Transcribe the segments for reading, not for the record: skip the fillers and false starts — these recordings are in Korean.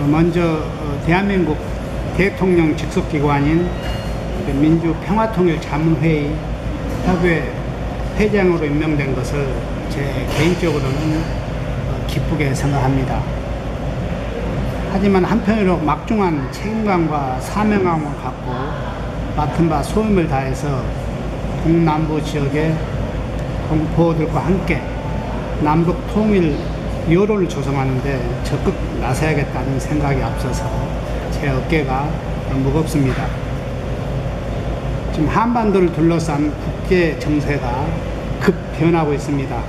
먼저 대한민국 대통령 직속기관인 민주평화통일자문회의 협의회 회장으로 임명된 것을 제 개인적으로는 기쁘게 생각합니다. 하지만 한편으로 막중한 책임감과 사명감을 갖고 맡은 바 소임을 다해서 동남부 지역의 동포들과 함께 남북 통일 여론을 조성하는데 적극 나서야겠다는 생각이 앞서서 제 어깨가 무겁습니다. 지금 한반도를 둘러싼 국제 정세가 급 변하고 있습니다.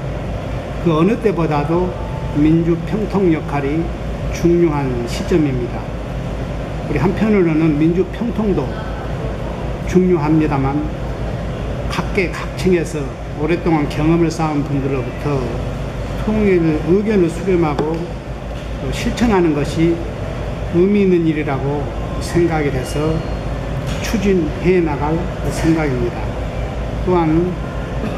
그 어느 때보다도 민주평통 역할이 중요한 시점입니다. 우리 한편으로는 민주평통도 중요합니다만 각계각층에서 오랫동안 경험을 쌓은 분들로부터 통일 의견을 수렴하고 실천하는 것이 의미 있는 일이라고 생각이 돼서 추진해 나갈 생각입니다. 또한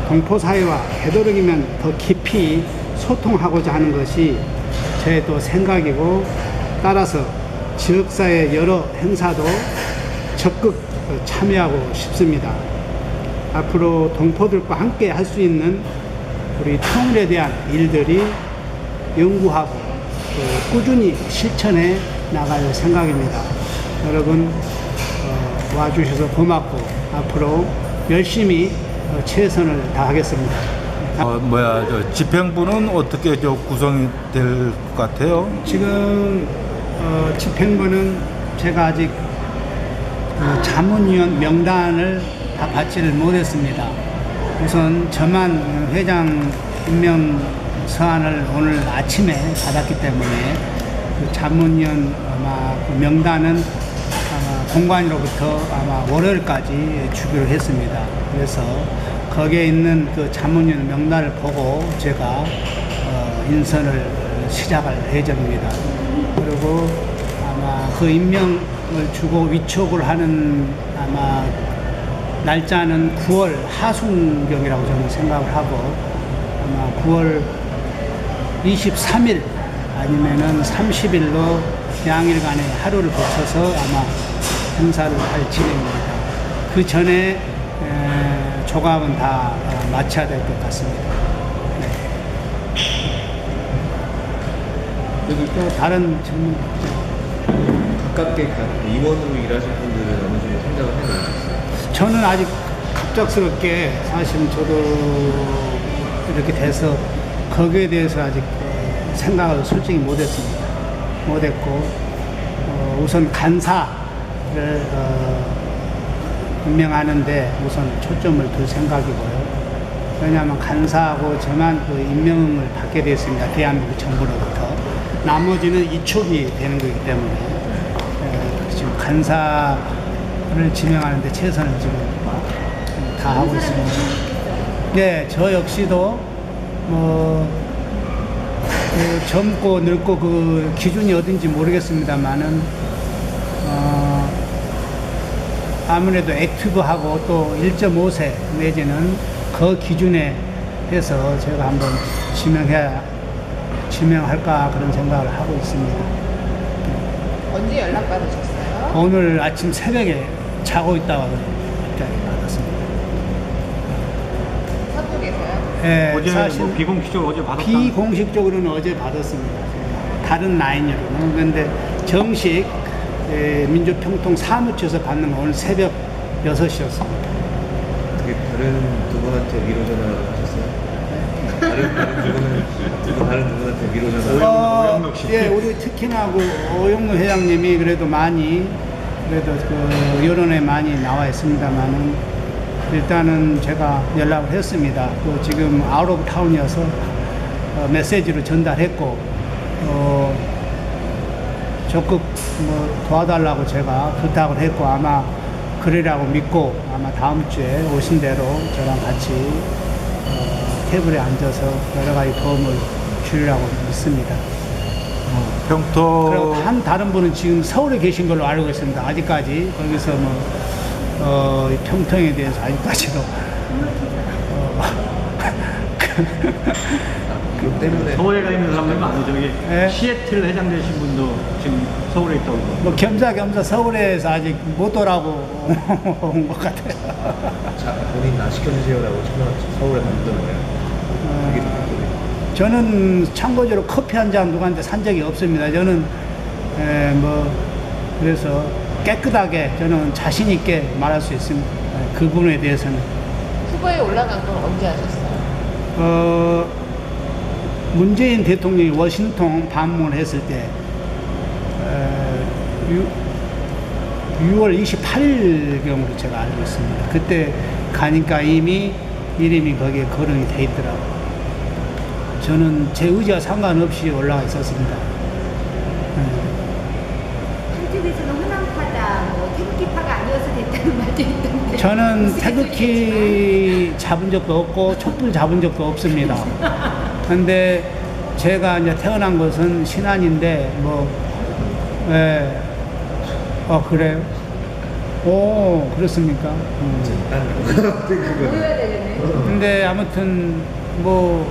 동포사회와 되도록이면 더 깊이 소통하고자 하는 것이 제 또 생각이고, 따라서 지역사회 여러 행사도 적극 참여하고 싶습니다. 앞으로 동포들과 함께 할 수 있는 우리 통일에 대한 일들이 연구하고 또 꾸준히 실천해 나갈 생각입니다. 여러분 와주셔서 고맙고 앞으로 열심히 최선을 다하겠습니다. 집행부는 어떻게 구성이 될 것 같아요? 지금 집행부는 제가 아직 자문위원 명단을 다 받지를 못했습니다. 우선 저만 회장 임명 서한을 오늘 아침에 받았기 때문에 그 자문위원 아마 그 명단은 아마 공관위로부터 아마 월요일까지 주기로 했습니다. 그래서 거기에 있는 그 자문위원 명단을 보고 제가 인선을 시작할 예정입니다. 그리고 아마 그 임명을 주고 위촉을 하는 아마 날짜는 9월 하순경이라고 저는 생각을 하고, 아마 9월 23일 아니면은 30일로 양일간의 하루를 거쳐서 아마 행사를 할 진행입니다. 그 전에 조각은 다 마쳐야 될 것 같습니다. 네. 그리고 또 다른 질문. 가깝게 임원으로 일하실 분들은 어느 정도 생각을 해놓으셨어요? 저는 아직 갑작스럽게 사실 저도 이렇게 돼서 거기에 대해서 아직 생각을 솔직히 못했습니다. 못했고 우선 간사를 임명하는데 우선 초점을 둘 생각이고요. 왜냐하면 간사하고 저만 그 임명을 받게 되었습니다. 대한민국 정부로부터. 나머지는 이촉이 되는 거기 때문에 지금 간사를 지명하는데 최선을 지금 다 하고 있습니다. 네, 저 역시도 젊고 늙고 그 기준이 어딘지 모르겠습니다만은 아무래도 액티브하고 또 1.5세 내지는 그 기준에 해서 제가 한번 지명할까 그런 생각을 하고 있습니다. 언제 연락받으셨어요? 오늘 아침 새벽에 자고 있다가 갑자기 받았습니다. 사톡에서요? 네, 어제 사실 비공식적으로 어제 받았다. 비공식적으로는 어제 받았습니다. 다른 라인으로는. 그런데 정식 민주평통 사무처에서 받는 건 오늘 새벽 6시였습니다. 그게 다른 두 분한테 위로 전화를 하셨어요? 다른 두 분한테 위로 전화를 오영록 씨. 예, 우리 특히나 오영록 회장님이 그래도 많이 그 여론에 많이 나와 있습니다만은 일단은 제가 연락을 했습니다. 또 지금 아웃 오브 타운이어서 메시지로 전달했고 적극 도와달라고 제가 부탁을 했고, 아마 그러라고 믿고 아마 다음 주에 오신 대로 저랑 같이 테이블에 앉아서 여러 가지 도움을 주리라고 믿습니다. 평통 그리고 다른 분은 지금 서울에 계신 걸로 알고 있습니다. 아직까지 거기서 평통에 대해서 아직까지도 그것 때문에 서울에 가 있는 사람들은 아니죠. 네. 시애틀 회장 되신 분도 지금 서울에 있던 거. 뭐 겸사겸사 서울에서 아직 못 오라고 온 것 같아요. 자, 본인 나 시켜주세요라고 서울에 갔던 거예요. 그게 좋거든요. 저는 참고적으로 커피 한 잔 누구한테 산 적이 없습니다. 저는 뭐 그래서 깨끗하게 저는 자신 있게 말할 수 있습니다. 그 부분에 대해서는. 후보에 올라간 건 언제 하셨어요? 문재인 대통령이 워싱턴 방문했을 때 6월 28일경으로 제가 알고 있습니다. 그때 가니까 이미 이름이 거기에 거론이 돼 있더라고요. 저는 제 의지와 상관없이 올라가 있었습니다. 한쪽에서는 호남파다, 뭐 태극기파가 아니어서 됐다는 말도 있던데. 저는 무슨 태극기 잡은 적도 없고 촛불 잡은 적도 없습니다. 근데 제가 이제 태어난 것은 신안인데 뭐, 예, 그래요? 오, 그렇습니까? 모여야 되겠네. 근데 아무튼 뭐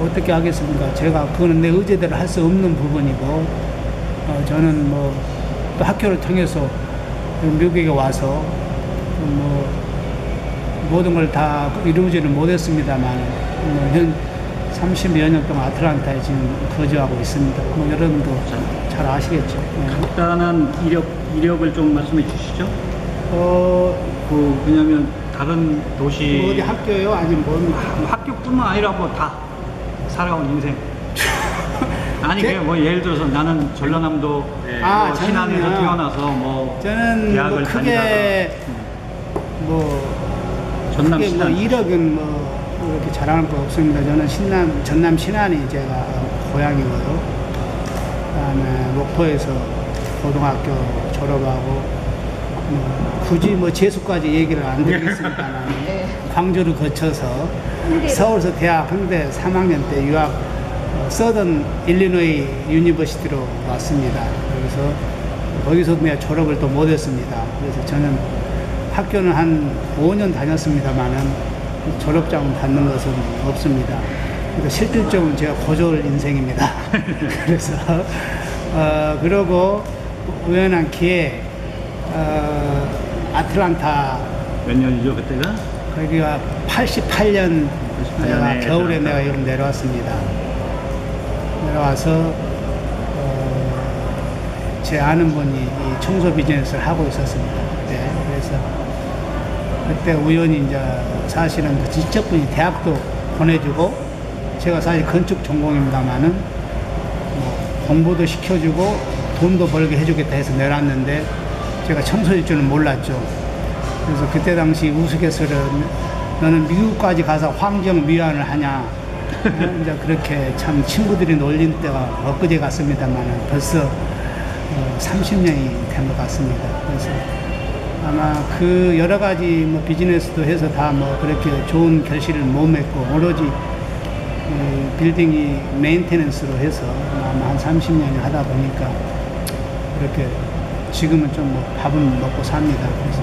어떻게 하겠습니까? 제가 그거는 내 의지대로 할 수 없는 부분이고, 저는 뭐 또 학교를 통해서 미국에 와서 뭐 모든 걸 다 이루지는 못했습니다만 현 30여 년 동안 아틀란타에 지금 거주하고 있습니다. 뭐 여러분도 잘 아시겠죠. 간단한 이력을 좀 말씀해 주시죠. 왜냐면 다른 도시 어디 학교요? 아니면 뭡니까? 학교뿐만 아니라 뭐 다 살아온 인생. 아니 제- 그냥 뭐 예를 들어서 나는 전라남도 아, 신안에서 저는요. 태어나서 뭐 저는 대학을 뭐 크게 전남 크게 뭐 신안 이력은 뭐 이렇게 자랑할 거 없습니다. 저는 전남 신안이 제가 고향이고요. 그다음에 목포에서 고등학교 졸업하고 굳이 뭐 재수까지 얘기를 안 드리겠습니다만 네. 광주를 거쳐서 서울서 대학 홍대 3학년 때 유학 서던 일리노이 유니버시티로 왔습니다. 그래서 거기서 내가 졸업을 또 못했습니다. 그래서 저는 학교는 한 5년 다녔습니다만은 졸업장을 받는 것은 없습니다. 그러니까 실질적으로 제가 고졸 인생입니다. 그래서 그러고 우연한 기회에 아틀란타 몇 년이죠 그때가? 거기가 88년 88 년에 겨울에 아틀란타. 내가 여기 내려왔습니다. 내려와서 제 아는 분이 이 청소 비즈니스를 하고 있었습니다. 그때 그래서 그때 우연히 이제 사실은 그 지적분이 대학도 보내주고 제가 사실 건축 전공입니다만은 뭐 공부도 시켜주고 돈도 벌게 해주겠다 해서 내놨는데 제가 청소일 줄은 몰랐죠. 그래서 그때 당시 우스갯소리로 너는 미국까지 가서 환경 미화를 하냐. 이제 그렇게 참 친구들이 놀린 때가 엊그제 같습니다만 벌써 30년이 된 것 같습니다. 그래서 아마 그 여러 가지 뭐 비즈니스도 해서 다 뭐 그렇게 좋은 결실을 못 맺고 오로지 빌딩이 메인테넌스로 해서 아마 한 30년을 하다 보니까 이렇게 지금은 좀 뭐 밥은 먹고 삽니다. 그래서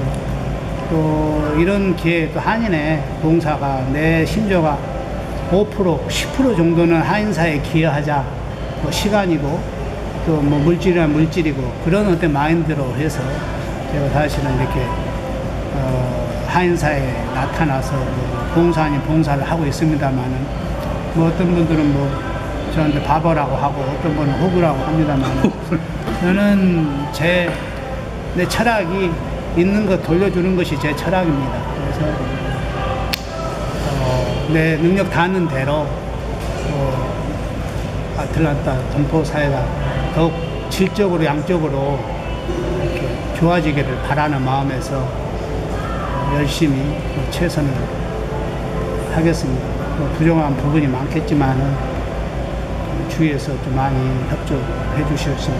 또 이런 기회에 또 한인의 봉사가 내 신조가 5%, 10% 정도는 한인사에 기여하자. 뭐 시간이고 또 뭐 물질이란 물질이고 그런 어떤 마인드로 해서 제가 사실은 이렇게 한인사에 나타나서 뭐 봉사 아닌 봉사를 하고 있습니다만은 뭐 어떤 분들은 뭐 저한테 바보라고 하고 어떤 분은 호구라고 합니다만 저는 내 철학이 있는 것 돌려주는 것이 제 철학입니다. 그래서 내 능력 닿는 대로 아틀란타 동포 사회가 더욱 질적으로 양적으로 이렇게 좋아지기를 바라는 마음에서 열심히 최선을 하겠습니다. 부정한 부분이 많겠지만은 주위에서 좀 많이 협조해 주셨으면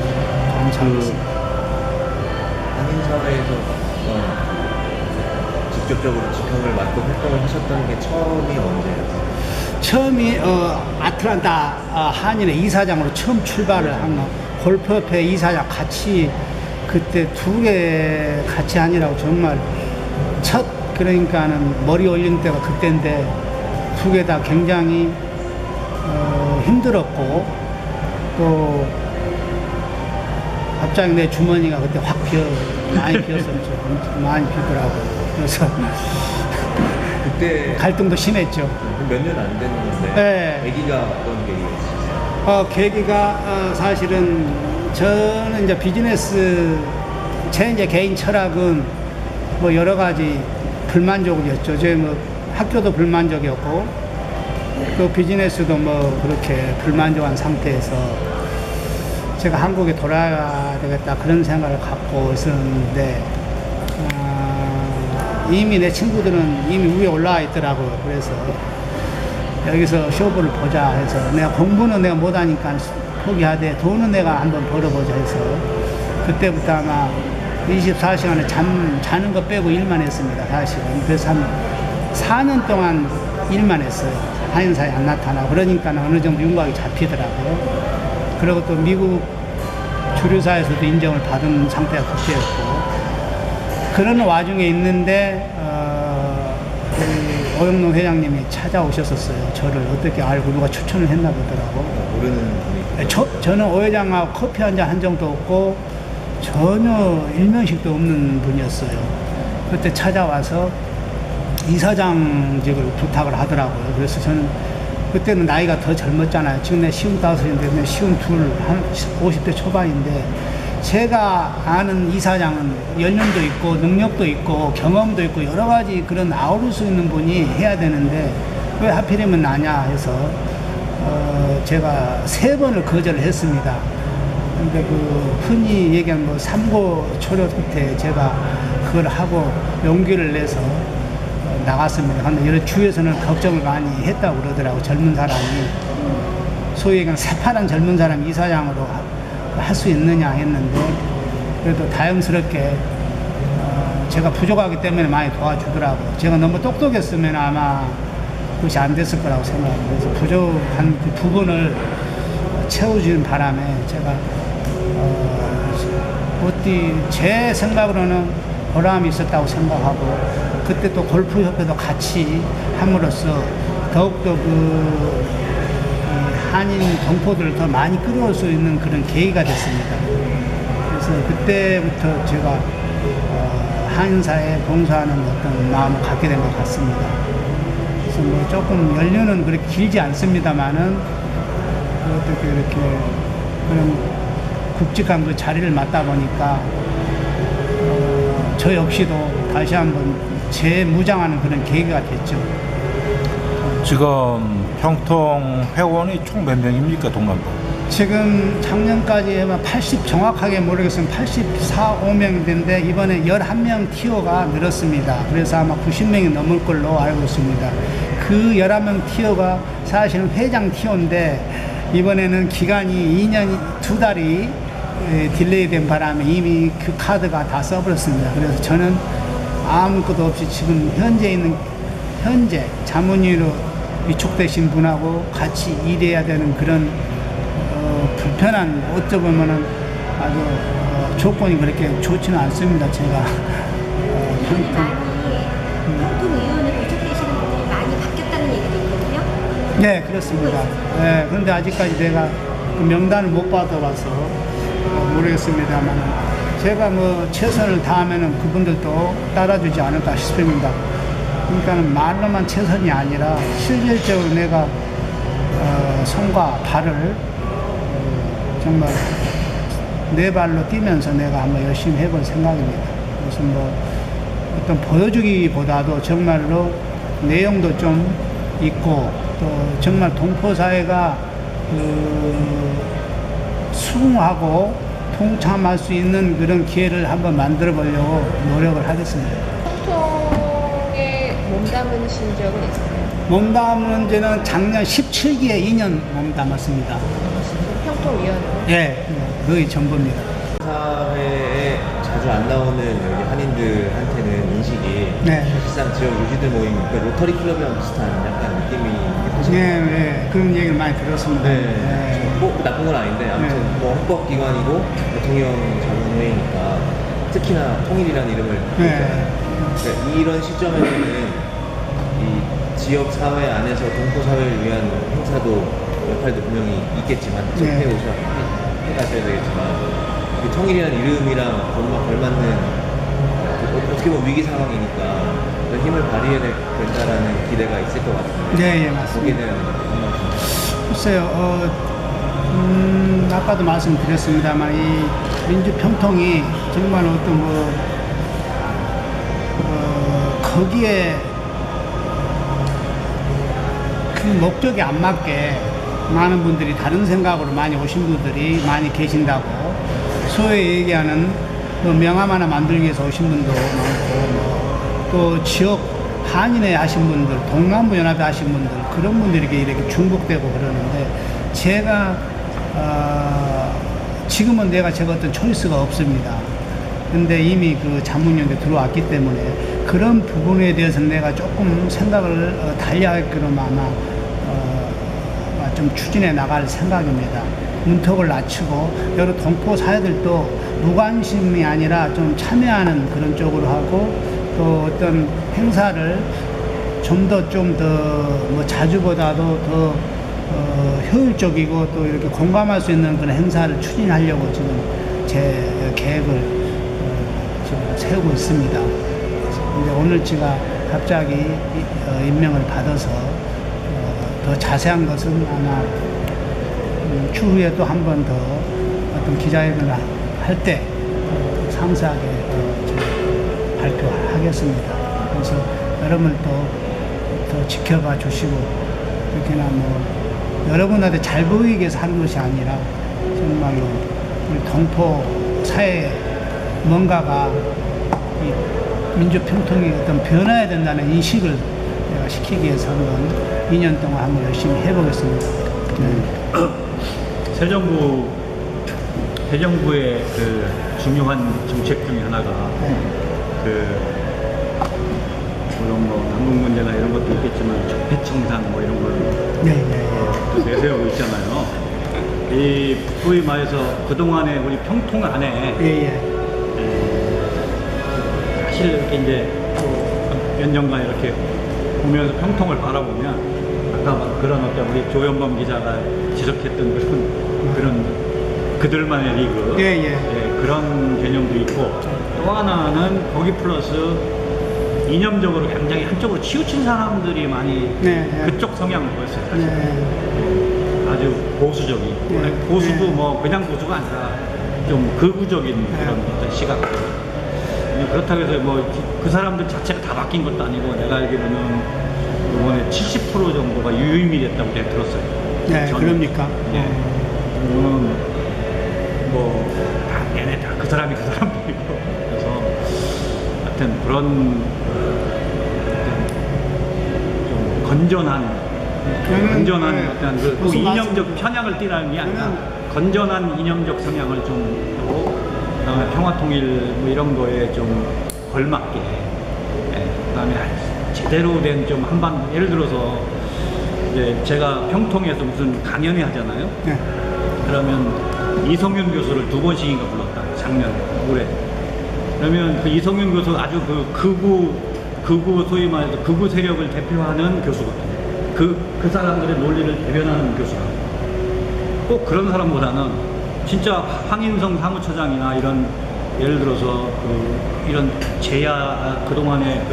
감사하겠습니다. 한인 사회에서 직접적으로 직함을 맡고 활동을 하셨던 게 처음이 언제예요? 처음이 아틀란타 한인의 이사장으로 처음 출발을 한 거. 골프협회 이사장 같이 그때 두 개 같이 하느라고 정말 첫 그러니까는 머리 올린 때가 그때인데 두 개 다 굉장히 힘들었고 또 갑자기 내 주머니가 그때 확 많이 비었었죠. 많이 비더라고요. 그래서 그때 갈등도 심했죠. 몇 년 안 되는 건데 네. 계기가 어떤 계기였어요? 계기가 사실은 저는 이제 비즈니스 제 이제 개인 철학은 뭐 여러 가지 불만족이었죠. 제 뭐 학교도 불만족이었고 또 비즈니스도 뭐 그렇게 불만족한 상태에서 제가 한국에 돌아가야 되겠다 그런 생각을 갖고 있었는데 이미 내 친구들은 이미 위에 올라와 있더라고요. 그래서 여기서 쇼부를 보자 해서 내가 공부는 내가 못하니까 포기하되 돈은 내가 한번 벌어보자 해서 그때부터 아마 24시간에 자는 거 빼고 일만 했습니다. 사실은. 그래서 한 4년 동안 일만 했어요. 한인사에 안 나타나고. 그러니까 어느 정도 윤곽이 잡히더라고요. 그리고 또 미국 주류사에서도 인정을 받은 상태가 그때였고 그런 와중에 있는데 오영농 회장님이 찾아오셨었어요. 저를 어떻게 알고 누가 추천을 했나 보더라고. 모르는 분이 저는 오 회장하고 커피 한 잔 한 적도 없고 전혀 일면식도 없는 분이었어요. 그때 찾아와서 이사장직을 부탁을 하더라고요. 그래서 저는 그때는 나이가 더 젊었잖아요. 지금 내 55인데 내 52, 한 50대 초반인데 제가 아는 이사장은 연륜도 있고 능력도 있고 경험도 있고 여러 가지 그런 아우를 수 있는 분이 해야 되는데 왜 하필이면 나냐 해서 제가 3번을 거절을 했습니다. 근데 그 흔히 얘기하는 뭐 삼고 초려 끝에 제가 그걸 하고 용기를 내서 나갔습니다. 근데 여러 주위에서는 걱정을 많이 했다고 그러더라고. 젊은 사람이 소위 얘기하는 새파란 젊은 사람이 이사장으로 할 수 있느냐 했는데 그래도 다행스럽게 제가 부족하기 때문에 많이 도와주더라고요. 제가 너무 똑똑했으면 아마 그것이 안 됐을 거라고 생각합니다. 그래서 부족한 그 부분을 채워주는 바람에 제가 어디 제 생각으로는 보람이 있었다고 생각하고 그때 또 골프협회도 같이 함으로써 더욱더 그 한인 동포들을 더 많이 끌어올 수 있는 그런 계기가 됐습니다. 그래서 그때부터 제가 한인사에 봉사하는 어떤 마음을 갖게 된 것 같습니다. 그래서 뭐 조금 연륜은 그렇게 길지 않습니다만은 어떻게 이렇게 그런 굵직한 그 자리를 맡다 보니까 저 역시도 다시 한번 재무장하는 그런 계기가 됐죠. 지금 평통 회원이 총 몇 명입니까, 동남부? 지금 작년까지 하면 80 정확하게 모르겠으면 84, 5명인데 이번에 11명 티어가 늘었습니다. 그래서 아마 90명이 넘을 걸로 알고 있습니다. 그 11명 티어가 사실은 회장 티어인데 이번에는 기간이 2년 2달이 딜레이 된 바람에 이미 그 카드가 다 써버렸습니다. 그래서 저는 아무것도 없이 지금 현재 자문위로 위촉되신 분하고 같이 일해야 되는 그런 불편한 어쩌 보면은 아주 조건이 그렇게 좋지는 않습니다. 제가 평통위원회 위촉되시는 분들이 많이 바뀌었다는 얘기도 있거든요. 네, 그렇습니다. 네, 그런데 아직까지 내가 그 명단을 못 받아봐서 모르겠습니다만 제가 뭐 최선을 다하면은 그분들도 따라주지 않을까 싶습니다. 그러니까는 말로만 최선이 아니라 실질적으로 내가 손과 발을 정말 내 발로 뛰면서 내가 한번 열심히 해볼 생각입니다. 그래서 뭐 어떤 보여주기보다도 정말로 내용도 좀 있고 또 정말 동포사회가 수긍하고 통참할 수 있는 그런 기회를 한번 만들어 보려고 노력을 하겠습니다. 통통에 몸담으신 적은 있어요? 몸담은 제는 작년 17기에 2년 몸담았습니다. 평통위원으로? 예, 거의 전부입니다. 사회에 자주 안 나오는 여기 한인들한테는 인식이 네. 사실상 지역 유지들 모임, 그러니까 로터리 클럽이랑 비슷한 약간 느낌이 사실 네, 그런 얘기를 많이 들었습니다. 네. 뭐 나쁜 건 아닌데 아무튼 네. 뭐 헌법기관이고 대통령 자문회의니까 특히나 통일이라는 이름을 네. 그러니까 이런 시점에서는 이 지역 사회 안에서 동포 사회를 위한 행사도 역할도 분명히 있겠지만 네. 해가셔야 되겠지만 그 통일이라는 이름이랑 걸맞는 어떻게 보면 위기 상황이니까 그 힘을 발휘해야 된다라는 기대가 있을 것 같아요. 네, 예, 맞습니다. 거기에 대한 생각입니다. 글쎄요, 아까도 말씀드렸습니다만, 이 민주평통이 정말 어떤 거기에 그 목적에 안 맞게 많은 분들이 다른 생각으로 많이 오신 분들이 많이 계신다고, 소위 얘기하는 명함 하나 만들기 위해서 오신 분도 많고, 또 지역 한인회 하신 분들, 동남부 연합회 하신 분들, 그런 분들이 이렇게 중복되고 그러는데, 제가 지금은 제가 어떤 초이스가 없습니다. 근데 이미 그 자문위원회 들어왔기 때문에 그런 부분에 대해서는 내가 조금 생각을 달리하게끔 아마 좀 추진해 나갈 생각입니다. 문턱을 낮추고 여러 동포 사회들도 무관심이 아니라 좀 참여하는 그런 쪽으로 하고, 또 어떤 행사를 좀 더 자주보다도 더 효율적이고 또 이렇게 공감할 수 있는 그런 행사를 추진하려고 지금 제 계획을 지금 세우고 있습니다. 근데 오늘 제가 갑자기 임명을 받아서 더 자세한 것은 아마 추후에 또 한 번 더 어떤 기자회견을 할 때 상세하게 발표하겠습니다. 그래서 여러분들 더 지켜봐 주시고, 이렇게나 여러분한테 잘 보이게 해서 하는 것이 아니라 정말로 우리 동포 사회에 뭔가가 이 민주평통이 어떤 변화해야 된다는 인식을 내가 시키기 위해서 한번 2년 동안 한번 열심히 해보겠습니다. 새 정부의 그 중요한 정책 중에 하나가 물론 남북 문제나 이런 것도 있겠지만 적폐청산 이런 걸 또 내세우고 있잖아요. 이 소위 말해서 그동안에 우리 평통 안에 사실 이렇게 이제 몇 년간 이렇게 보면서 평통을 바라보면 아까 막 그런 어떤 우리 조현범 기자가 지적했던 그런 그들만의 리그 그런 개념도 있고, 또 하나는 거기 플러스 이념적으로 굉장히 한쪽으로 치우친 사람들이 많이 그쪽 성향을 보였어요. 사실. 아주 보수적인, 보수도 그냥 보수가 아니라 좀 극우적인 그런 어떤 시각. 그렇다고 해서 그 사람들 자체가 다 바뀐 것도 아니고, 내가 알기로는 이번에 70% 정도가 유임이 됐다고 내가 들었어요. 네, 그럽니까? 예. 얘네 다 그 사람이 그 사람들이고, 그래서 하여튼 그런 좀 건전한 어떤 그 이념적 편향을 띠라는 게 아니라 건전한 이념적 성향을 좀 하고, 그다음에 평화통일 이런 거에 좀 걸맞게, 그다음에 제대로 된 좀 한반, 예를 들어서 이제 제가 평통에서 무슨 강연회 하잖아요. 그러면 이성윤 교수를 2번씩인가 불렀다, 작년에, 올해. 그러면 그 이성윤 교수 아주 극우 소위 말해서 극우 세력을 대표하는 교수거든요. 그 사람들의 논리를 대변하는 교수가. 꼭 그런 사람보다는 진짜 황인성 사무처장이나 이런, 예를 들어서 이런 그동안에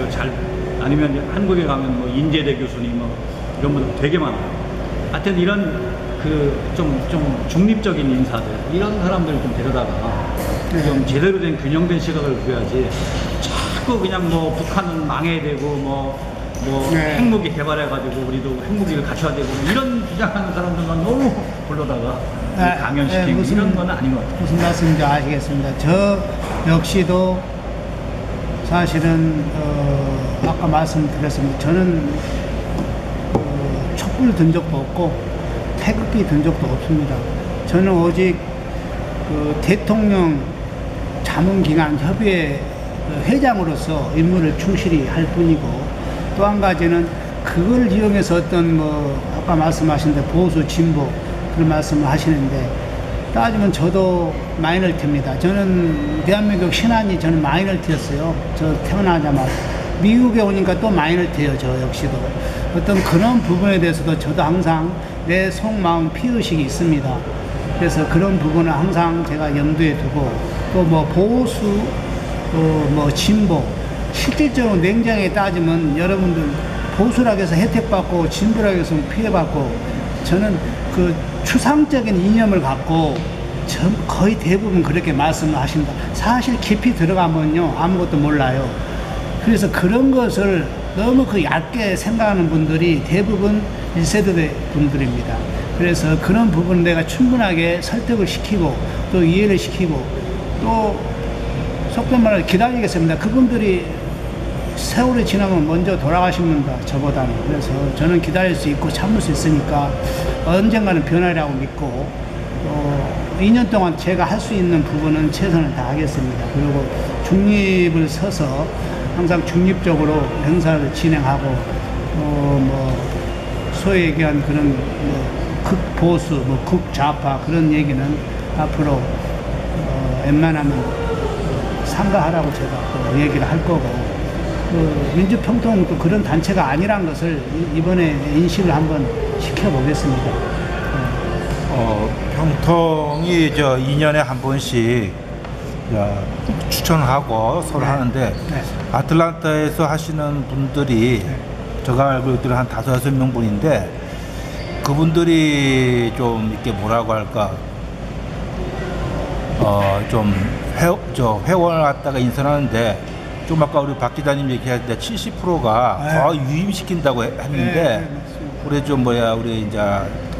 아니면 한국에 가면 인제대 교수님 이런 분들 되게 많아요. 하여튼 이런 좀 중립적인 인사들, 이런 사람들을 좀 데려다가 좀 제대로 된 균형된 시각을 보여야지, 자꾸 그냥 북한은 망해야 되고 핵무기 개발해가지고 우리도 핵무기를 갖춰야 되고 이런 주장하는 사람들만 너무 불러다가 강연시키고 이런 건 아닌 것 같아요. 무슨 말씀인지 아시겠습니다. 저 역시도 사실은 아까 말씀드렸습니다. 저는 촛불 든 적도 없고 태극기 든 적도 없습니다. 저는 오직 대통령 자문기관 협의회 회장으로서 임무를 충실히 할 뿐이고, 또 한 가지는 그걸 이용해서 어떤 아까 말씀하신 대 보수 진보 그런 말씀을 하시는데, 따지면 저도 마이너리티입니다. 저는 대한민국 신안이 저는 마이너리티였어요. 저 태어나자마자 미국에 오니까 또 마이너리티예요. 저 역시도 어떤 그런 부분에 대해서도 저도 항상 내 속마음 피의식이 있습니다. 그래서 그런 부분은 항상 제가 염두에 두고 또 뭐 보수 또 뭐 진보 실질적으로 냉정하게 따지면 여러분들 보수라고 해서 혜택받고 진보라고 해서 피해받고 저는 그 추상적인 이념을 갖고 거의 대부분 그렇게 말씀을 하신다. 사실 깊이 들어가면요 아무것도 몰라요. 그래서 그런 것을 너무 그 얕게 생각하는 분들이 대부분 1세대 분들입니다. 그래서 그런 부분을 내가 충분하게 설득을 시키고 또 이해를 시키고 또 속된 말로 기다리겠습니다. 그분들이 세월이 지나면 먼저 돌아가십니다. 저보다는. 그래서 저는 기다릴 수 있고 참을 수 있으니까 언젠가는 변화라고 믿고 2년 동안 제가 할 수 있는 부분은 최선을 다하겠습니다. 그리고 중립을 서서 항상 중립적으로 행사를 진행하고 뭐 소위 얘기한 그런 뭐 극보수, 뭐 극좌파 그런 얘기는 앞으로 웬만하면 삼가하라고 제가 또 얘기를 할 거고 그 민주평통도 그런 단체가 아니란 것을 이번에 인식을 한번 시켜보겠습니다. 평통이 2년에 한 번씩 추천하고 서로 하는데 네. 아틀란타에서 하시는 분들이 제가 알고 있기로 한 5-6명 분인데 그분들이 좀 이렇게 뭐라고 할까 좀 회원을 갖다가 인선하는데 좀 아까 우리 박 기자님 얘기할 때 70%가 거의 유임시킨다고 했는데 우리 좀 우리 이제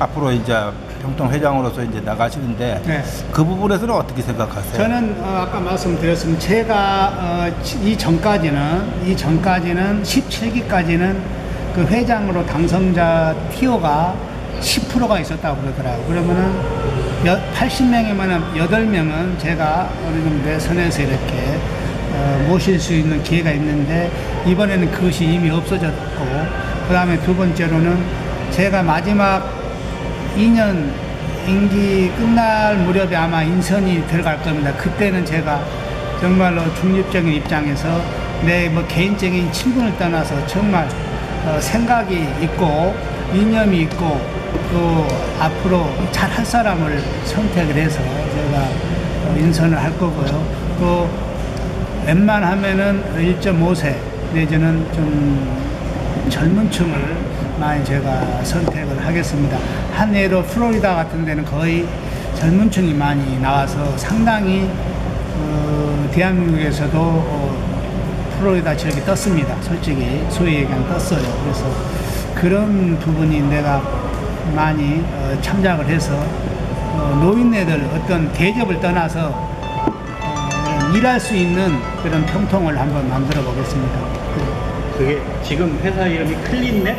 앞으로 이제 평통 회장으로서 이제 나가시는데 네. 그 부분에서는 어떻게 생각하세요? 저는 아까 말씀드렸습니다. 제가 이전까지는 17기까지는 그 회장으로 당선자 티오가 10%가 있었다고 그러더라고요. 그러면은 80명이면 8명은 제가 어느 정도의 선에서 이렇게 모실 수 있는 기회가 있는데 이번에는 그것이 이미 없어졌고 그 다음에 두 번째로는 제가 마지막 2년 임기 끝날 무렵에 아마 인선이 들어갈 겁니다. 그때는 제가 정말로 중립적인 입장에서 내 뭐 개인적인 친분을 떠나서 정말 생각이 있고 이념이 있고 또 앞으로 잘 할 사람을 선택을 해서 제가 인선을 할 거고요. 또 웬만하면은 1.5세 내지는 좀 젊은 층을 많이 제가 선택을 하겠습니다. 한 예로 플로리다 같은 데는 거의 젊은 층이 많이 나와서 상당히 대한민국에서도 플로리다 지역이 떴습니다. 솔직히 소위 얘기하면 떴어요. 그래서 그런 부분이 내가 많이 참작을 해서 노인네들 어떤 대접을 떠나서 일할 수 있는 그런 평통을 한번 만들어 보겠습니다. 그게 지금 회사 이름이 클린넷?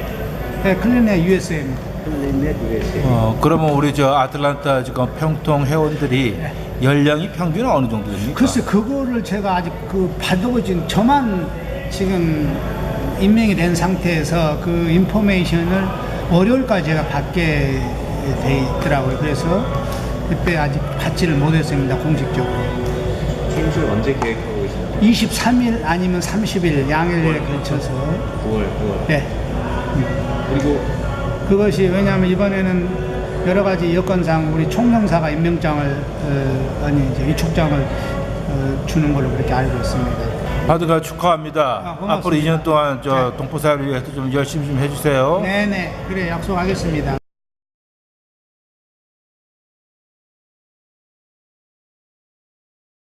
네, 클린넷 USA입니다. 클린넷 USA. 그러면 우리 아틀란타 지금 평통 회원들이 연령이 평균은 어느 정도 됩니까? 글쎄 그거를 제가 아직 받고 지금 저만 지금 임명이 된 상태에서 그 인포메이션을 월요일까지 제가 받게 돼 있더라고요. 그래서 그때 아직 받지를 못했습니다. 공식적으로. 진출 언제 계획하고 계시나요? 23일 아니면 30일 양일에 걸쳐서 9월. 네. 그리고 그것이 왜냐하면 이번에는 여러 가지 여건상 우리 총영사가 임명장을 이제 위촉장을 주는 걸로 그렇게 알고 있습니다. 아드가 축하합니다. 고맙습니다. 앞으로 2년 동안 네. 동포사회를 위해서 좀 열심히 좀 해주세요. 네네 그래 약속하겠습니다.